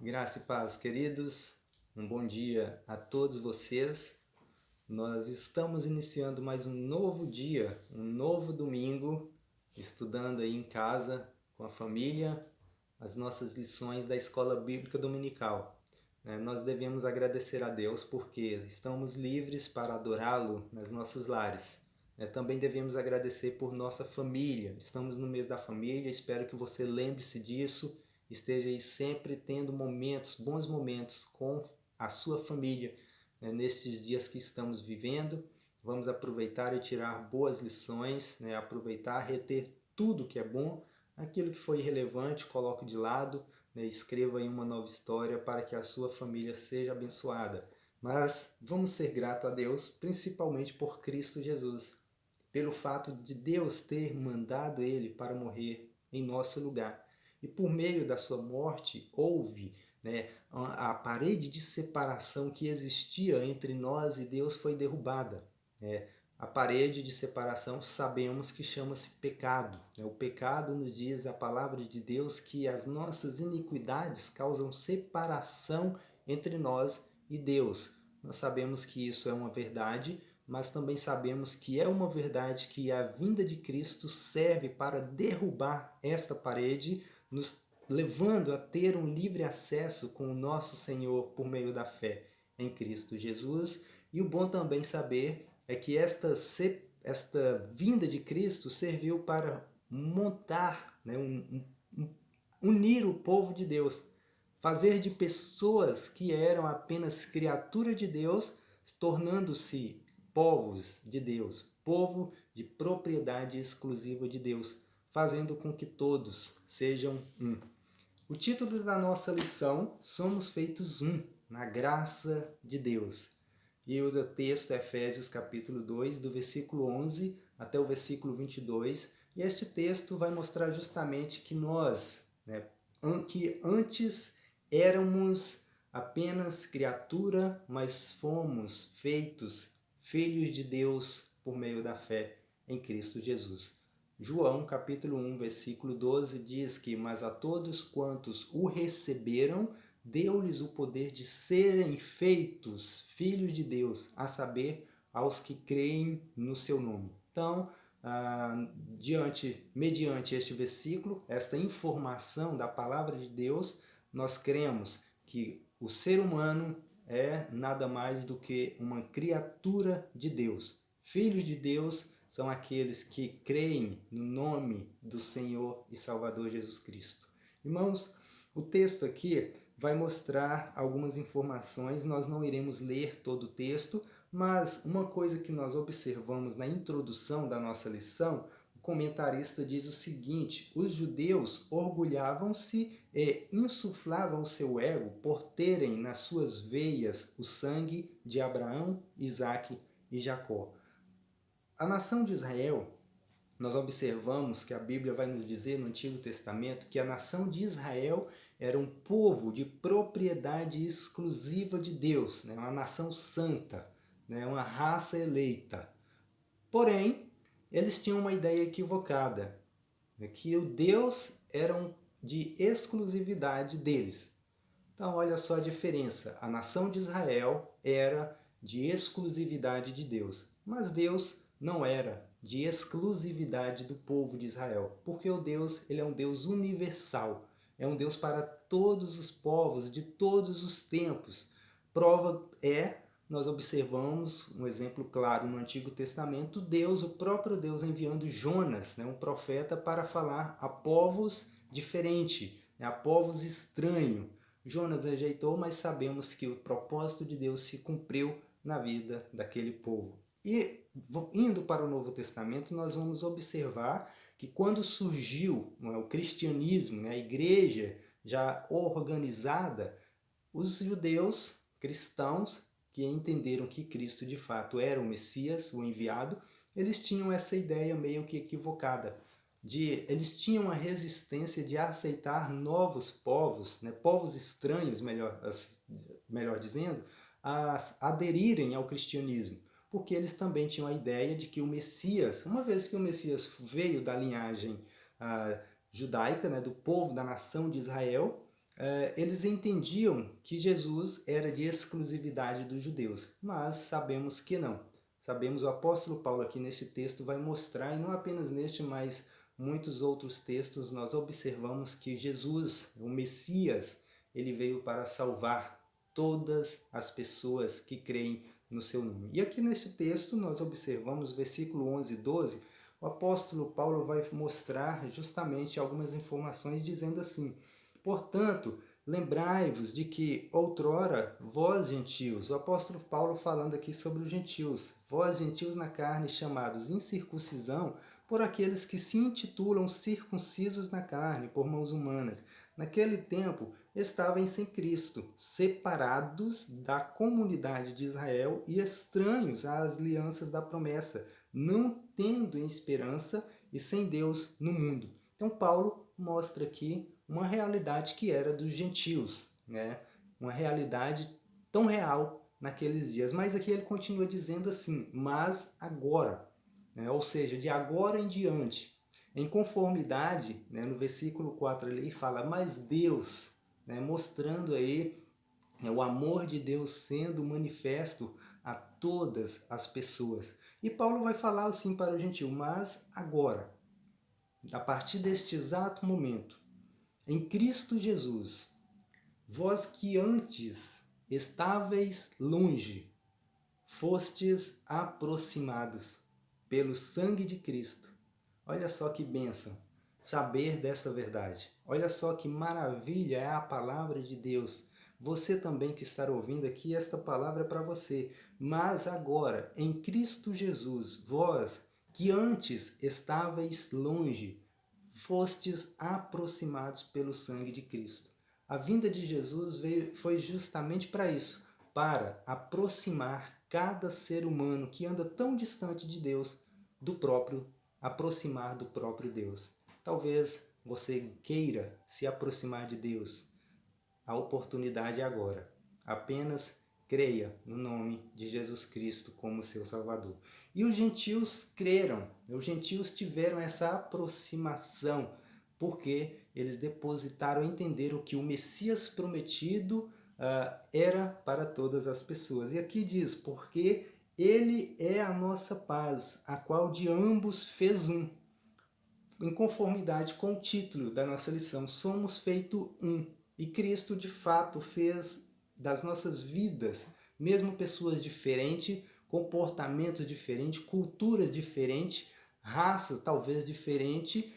Graça e paz, queridos. Um bom dia a todos vocês. Nós estamos iniciando mais um novo dia, um novo domingo, estudando aí em casa com a família as nossas lições da Escola Bíblica Dominical. Nós devemos agradecer a Deus porque estamos livres para adorá-lo nos nossos lares. Também devemos agradecer por nossa família. Estamos no mês da família, espero que você lembre-se disso, esteja aí sempre tendo momentos, bons momentos com a sua família, nestes dias que estamos vivendo. Vamos aproveitar e tirar boas lições, aproveitar, reter tudo que é bom, aquilo que foi irrelevante, coloque de lado, escreva em uma nova história para que a sua família seja abençoada. Mas vamos ser gratos a Deus, principalmente por Cristo Jesus, pelo fato de Deus ter mandado ele para morrer em nosso lugar. E por meio da sua morte, houve, a parede de separação que existia entre nós e Deus foi derrubada. A parede de separação sabemos que chama-se pecado. O pecado nos diz a palavra de Deus que as nossas iniquidades causam separação entre nós e Deus. Nós sabemos que isso é uma verdade, mas também sabemos que é uma verdade que a vinda de Cristo serve para derrubar esta parede, nos levando a ter um livre acesso com o nosso Senhor por meio da fé em Cristo Jesus. E o bom também saber é que esta vinda de Cristo serviu para montar, unir o povo de Deus, fazer de pessoas que eram apenas criatura de Deus, tornando-se povos de Deus, povo de propriedade exclusiva de Deus, fazendo com que todos sejam um. O título da nossa lição: Somos feitos um, na graça de Deus. E o texto é Efésios capítulo 2, do versículo 11 até o versículo 22. E este texto vai mostrar justamente que nós, que antes éramos apenas criatura, mas fomos feitos filhos de Deus por meio da fé em Cristo Jesus. João capítulo 1, versículo 12 diz que: mas a todos quantos o receberam, deu-lhes o poder de serem feitos filhos de Deus, a saber, aos que creem no seu nome. Então, mediante este versículo, esta informação da palavra de Deus, nós cremos que o ser humano é nada mais do que uma criatura de Deus. Filhos de Deus são aqueles que creem no nome do Senhor e Salvador Jesus Cristo. Irmãos, o texto aqui vai mostrar algumas informações, nós não iremos ler todo o texto, mas uma coisa que nós observamos na introdução da nossa lição, o comentarista diz o seguinte: os judeus orgulhavam-se e insuflavam o seu ego por terem nas suas veias o sangue de Abraão, Isaque e Jacó. A nação de Israel, nós observamos que a Bíblia vai nos dizer no Antigo Testamento que a nação de Israel era um povo de propriedade exclusiva de Deus, uma nação santa, uma raça eleita. Porém, eles tinham uma ideia equivocada, que o Deus era de exclusividade deles. Então, olha só a diferença. A nação de Israel era de exclusividade de Deus, mas Deus não era de exclusividade do povo de Israel, porque o Deus, ele é um Deus universal, é um Deus para todos os povos, de todos os tempos. Prova nós observamos um exemplo claro no Antigo Testamento, Deus, o próprio Deus enviando Jonas, um profeta, para falar a povos diferentes, a povos estranhos. Jonas rejeitou, mas sabemos que o propósito de Deus se cumpriu na vida daquele povo. E indo para o Novo Testamento, nós vamos observar que quando surgiu o cristianismo, a igreja já organizada, os judeus cristãos que entenderam que Cristo de fato era o Messias, o enviado, eles tinham essa ideia meio que equivocada. Eles tinham a resistência de aceitar novos povos, povos estranhos, melhor dizendo, a aderirem ao cristianismo, porque eles também tinham a ideia de que o Messias, uma vez que o Messias veio da linhagem judaica, do povo, da nação de Israel, eles entendiam que Jesus era de exclusividade dos judeus, mas sabemos que não. Sabemos, o apóstolo Paulo aqui neste texto vai mostrar, e não apenas neste, mas muitos outros textos, nós observamos que Jesus, o Messias, ele veio para salvar todas as pessoas que creem no seu nome. E aqui neste texto nós observamos, versículo 11 e 12, o apóstolo Paulo vai mostrar justamente algumas informações dizendo assim: portanto, lembrai-vos de que outrora vós gentios, o apóstolo Paulo falando aqui sobre os gentios, vós gentios na carne, chamados incircuncisão por aqueles que se intitulam circuncisos na carne, por mãos humanas. Naquele tempo estavam sem Cristo, separados da comunidade de Israel e estranhos às alianças da promessa, não tendo esperança e sem Deus no mundo. Então Paulo mostra aqui uma realidade que era dos gentios, né? Uma realidade tão real naqueles dias. Mas aqui ele continua dizendo assim, mas agora, né? Ou seja, de agora em diante, em conformidade, né? No versículo 4 ele fala, mas Deus, né? Mostrando aí, né? O amor de Deus sendo manifesto a todas as pessoas. E Paulo vai falar assim para o gentio, mas agora, a partir deste exato momento, em Cristo Jesus, vós que antes estáveis longe, fostes aproximados pelo sangue de Cristo. Olha só que bênção saber desta verdade. Olha só que maravilha é a palavra de Deus. Você também que está ouvindo aqui, esta palavra é para você. Mas agora, em Cristo Jesus, vós que antes estáveis longe, fostes aproximados pelo sangue de Cristo. A vinda de Jesus foi justamente para isso, para aproximar cada ser humano que anda tão distante de Deus, aproximar do próprio Deus. Talvez você queira se aproximar de Deus. A oportunidade é agora. Apenas creia no nome de Jesus Cristo como seu Salvador. E os gentios creram, os gentios tiveram essa aproximação, porque eles depositaram, entenderam que o Messias prometido era para todas as pessoas. E aqui diz, porque ele é a nossa paz, a qual de ambos fez um. Em conformidade com o título da nossa lição, somos feito um. E Cristo, de fato, fez das nossas vidas, mesmo pessoas diferentes, comportamentos diferentes, culturas diferentes, raças talvez diferentes,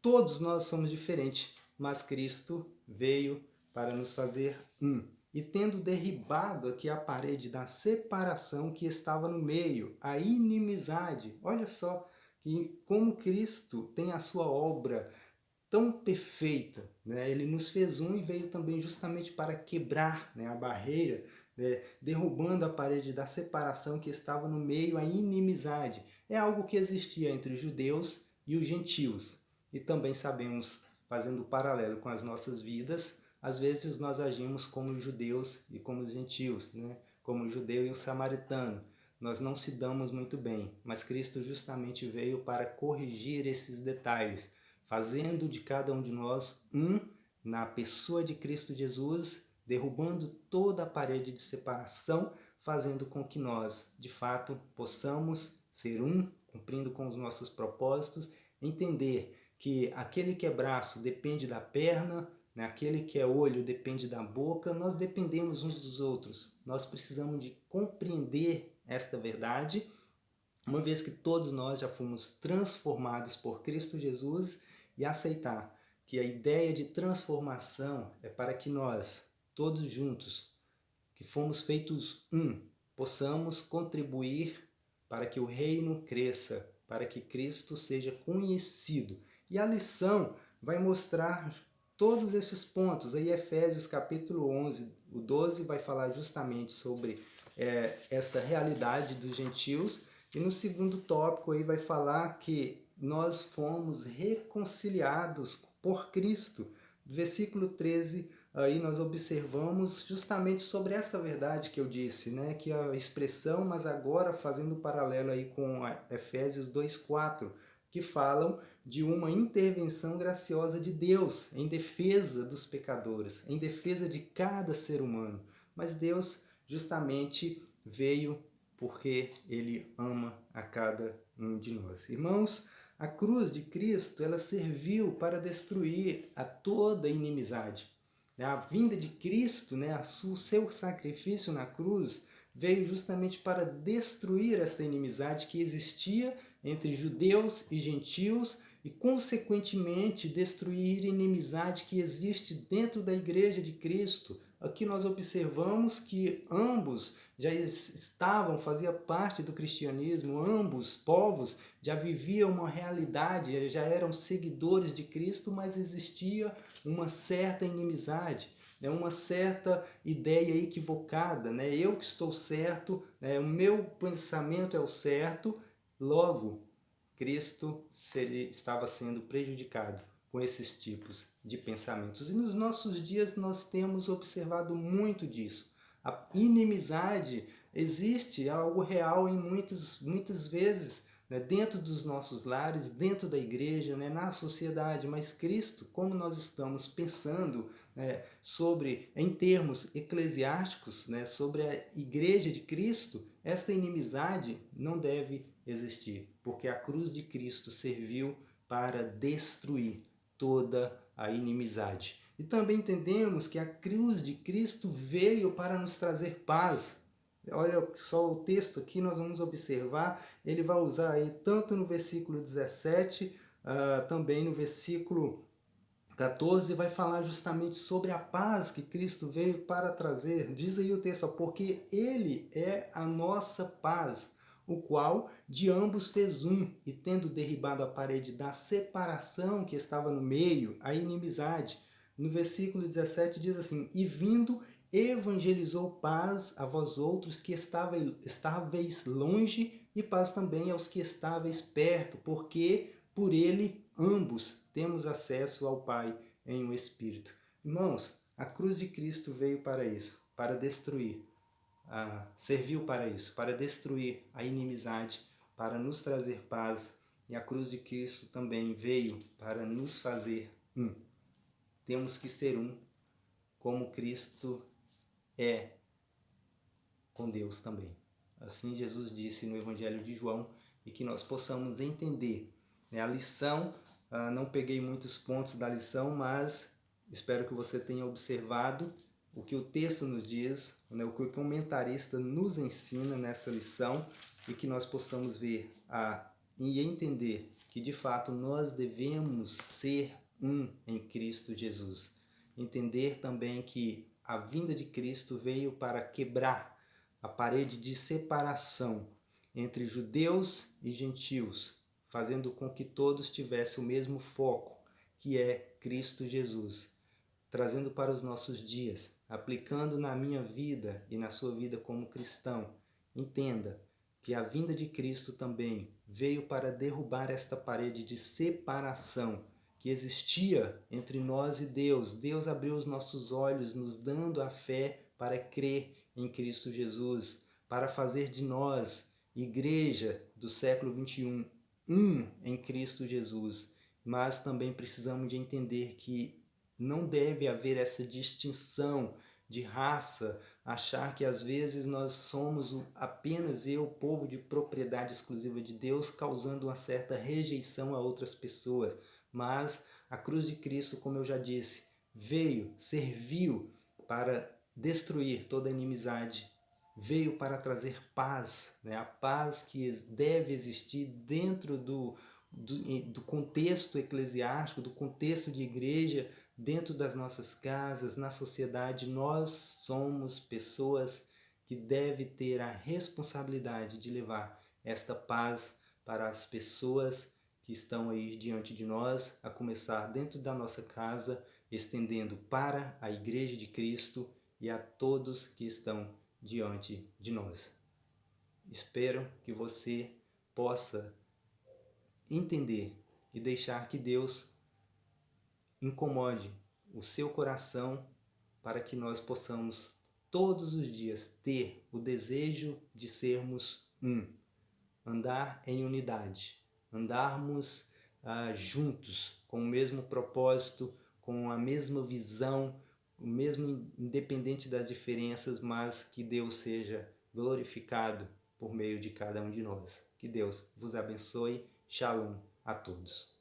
todos nós somos diferentes, mas Cristo veio para nos fazer um. E tendo derribado aqui a parede da separação que estava no meio, a inimizade, olha só, que como Cristo tem a sua obra tão perfeita, né? Ele nos fez um e veio também justamente para quebrar, né, a barreira, né, derrubando a parede da separação que estava no meio, a inimizade. É algo que existia entre os judeus e os gentios. E também sabemos, fazendo o paralelo com as nossas vidas, às vezes nós agimos como os judeus e como os gentios, né? Como o judeu e o samaritano. Nós não se damos muito bem, mas Cristo justamente veio para corrigir esses detalhes, fazendo de cada um de nós um na pessoa de Cristo Jesus, derrubando toda a parede de separação, fazendo com que nós, de fato, possamos ser um, cumprindo com os nossos propósitos, entender que aquele que é braço depende da perna, né? Aquele que é olho depende da boca, nós dependemos uns dos outros. Nós precisamos de compreender esta verdade, uma vez que todos nós já fomos transformados por Cristo Jesus, e aceitar que a ideia de transformação é para que nós, todos juntos, que fomos feitos um, possamos contribuir para que o reino cresça, para que Cristo seja conhecido. E a lição vai mostrar todos esses pontos. Aí Efésios capítulo 11, o 12 vai falar justamente sobre esta realidade dos gentios. E no segundo tópico aí vai falar que nós fomos reconciliados por Cristo. Versículo 13, aí nós observamos justamente sobre essa verdade que eu disse, né? Que a expressão, mas agora fazendo paralelo aí com Efésios 2:4, que falam de uma intervenção graciosa de Deus em defesa dos pecadores, em defesa de cada ser humano. Mas Deus justamente veio porque Ele ama a cada um de nós. Irmãos, a cruz de Cristo, ela serviu para destruir a toda inimizade. A vinda de Cristo, o seu sacrifício na cruz, veio justamente para destruir essa inimizade que existia entre judeus e gentios e, consequentemente, destruir a inimizade que existe dentro da Igreja de Cristo. Aqui nós observamos que ambos já fazia parte do cristianismo, ambos povos já viviam uma realidade, já eram seguidores de Cristo, mas existia uma certa inimizade, uma certa ideia equivocada, eu que estou certo, o meu pensamento é o certo, logo Cristo estava sendo prejudicado com esses tipos de pensamentos. E nos nossos dias nós temos observado muito disso. A inimizade existe, é algo real em muitas vezes, dentro dos nossos lares, dentro da igreja, na sociedade, mas Cristo, como nós estamos pensando em termos eclesiásticos, sobre a igreja de Cristo, esta inimizade não deve existir, porque a cruz de Cristo serviu para destruir toda a inimizade. E também entendemos que a cruz de Cristo veio para nos trazer paz. Olha só o texto aqui, nós vamos observar, ele vai usar aí tanto no versículo 17, também no versículo 14, vai falar justamente sobre a paz que Cristo veio para trazer. Diz aí o texto, porque Ele é a nossa paz, o qual de ambos fez um, e tendo derribado a parede da separação que estava no meio, a inimizade. No versículo 17 diz assim, e vindo evangelizou paz a vós outros que estáveis longe, e paz também aos que estáveis perto, porque por ele ambos temos acesso ao Pai em um Espírito. Irmãos, a cruz de Cristo veio para isso, para destruir, serviu para isso, para destruir a inimizade, para nos trazer paz, e a cruz de Cristo também veio para nos fazer um. Temos que ser um, como Cristo é com Deus também. Assim Jesus disse no Evangelho de João, e que nós possamos entender a lição. Não peguei muitos pontos da lição, mas espero que você tenha observado o que o texto nos diz, o que o comentarista nos ensina nessa lição, e que nós possamos ver e entender que de fato nós devemos ser um em Cristo Jesus. Entender também que a vinda de Cristo veio para quebrar a parede de separação entre judeus e gentios, fazendo com que todos tivessem o mesmo foco, que é Cristo Jesus, trazendo para os nossos dias, aplicando na minha vida e na sua vida como cristão. Entenda que a vinda de Cristo também veio para derrubar esta parede de separação que existia entre nós e Deus. Deus abriu os nossos olhos, nos dando a fé para crer em Cristo Jesus, para fazer de nós, igreja do século 21, um em Cristo Jesus. Mas também precisamos de entender que não deve haver essa distinção de raça, achar que às vezes nós somos apenas o povo de propriedade exclusiva de Deus, causando uma certa rejeição a outras pessoas. Mas a cruz de Cristo, como eu já disse, serviu para destruir toda a inimizade, veio para trazer paz, a paz que deve existir dentro do contexto eclesiástico, do contexto de igreja, dentro das nossas casas, na sociedade. Nós somos pessoas que devem ter a responsabilidade de levar esta paz para as pessoas que estão aí diante de nós, a começar dentro da nossa casa, estendendo para a Igreja de Cristo e a todos que estão diante de nós. Espero que você possa entender e deixar que Deus incomode o seu coração para que nós possamos todos os dias ter o desejo de sermos um, andar em unidade, andarmos juntos, com o mesmo propósito, com a mesma visão, o mesmo independente das diferenças, mas que Deus seja glorificado por meio de cada um de nós. Que Deus vos abençoe. Shalom a todos.